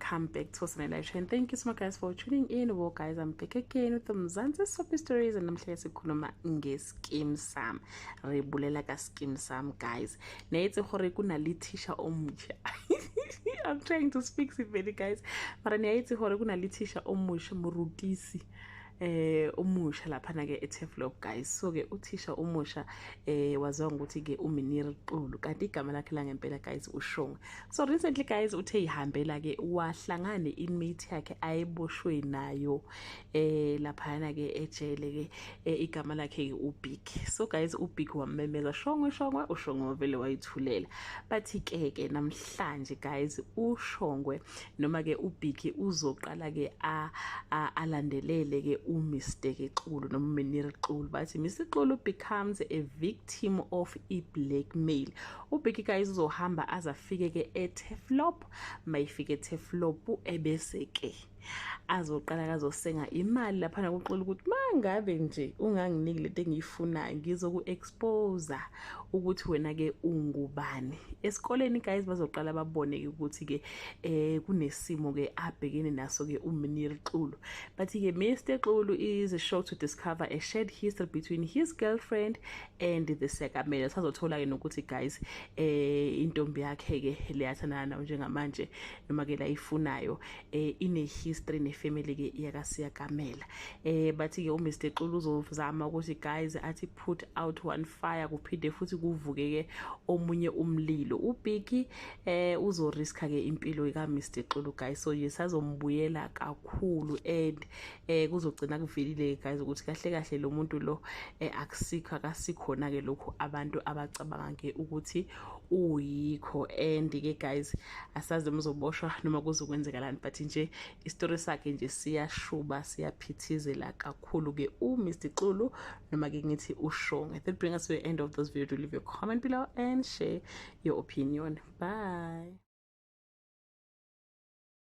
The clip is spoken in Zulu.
welcome back to Osana Live Show, and thank you so much guys for tuning in. Well guys, I'm back again with the Mzansi Soapy Stories, and namhlanje sikhuluma nge-scheme sam. Re bulela ka scheme sam guys. Neitse gore kuna le teacher omutsha. I'm trying to speak Seveli guys. Mara neitse gore kuna le teacher omusha morutisi. Umusha laphana ke eTeflop guys. So ke uthisha umusha waziwa ngokuthi ke uMiniri Xulu, kanti igama lakhe la ngempela guys uShongwe. So recently guys uthe ihambela ke wahlangane inmate yakhe ayiboshwe nayo laphana ke ejele ke igama lakhe ke uBig. So guys uBig wamemeza Shongwe uShongwe vele wayithulela. Bathi ke namhlanje guys uShongwe noma ke uBig uzoqala ke alandelele ke Mr. Xulu noma Miniri Xulu. Bathi Mr. Xulu becomes a victim of blackmail. uBig guys uzohamba azafike ke eTeflop, mayifike eTeflop ebese ke azoqala kazosenga imali laphana kuXulu ukuthi mangabe nje unganginiki lento engiyifunayo ngizoku-expose ukuthi wena ke ungubani. Esikoleni guys bazoqala babone ukuthi ke kunesimo ke abhekene naso ke uMiniri Xulu. Bathi ke Mr. Xulu is shocked to discover a shared history between his girlfriend and the Sekamela. Sazothola ke nokuthi guys intombi yakhe ke leyathandana njengamanje noma ke la ifunayo ine history ne-family ke yakaSiyakamela. Bathi ke uMr. Xulu uzozama ukuthi guys athi put out one fire kuphinde futhi kuvuke ke omunye umlilo. uBig uzoriska ke impilo ka Mr. Xulu guys. So yesazombuyela kakhulu and kuzogcina kuvelile guys ukuthi kahle lo muntu lo akusikho akasikhona ke lokho abantu abacabanga ke ukuthi uyikho. And ke guys asazi mzoboshwa noma kuzokwenzekalani, but nje istory sakhe nje siyashuba siyaphithizela kakhulu ke uMr. Xulu noma ke ngithi uShongwe. That brings us to the end of this video. Do leave your comment below and share your opinion. Bye.